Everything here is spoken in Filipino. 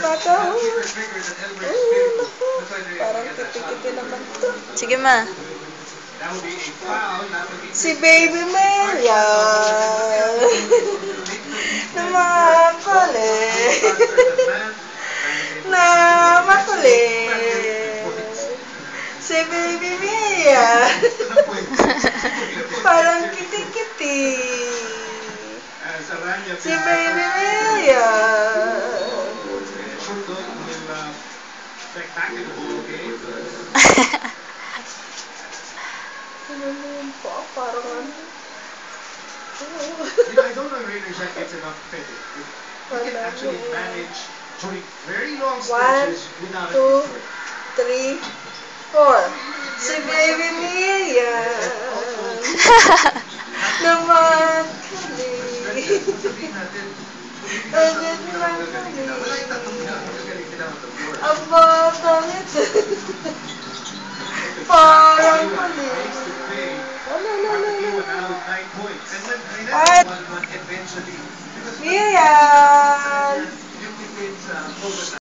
Bata, oh. Oh, naku. Parang kiti-kiti naman to. Sige, ma. Si Baby Melia. Naman kulit. Na makulit. Si Baby Mia. Parang kiti-kiti. Si Baby Mia. Ano mo yun po? Parang ano? I don't know really if it's enough credit. You can actually manage during very long stretches without an 1, 2, effort. 3, 4. Si Baby Mia. Naman kulit. Agad naman kulit. Ang batang ito. Parang kulit. Ay! Mia!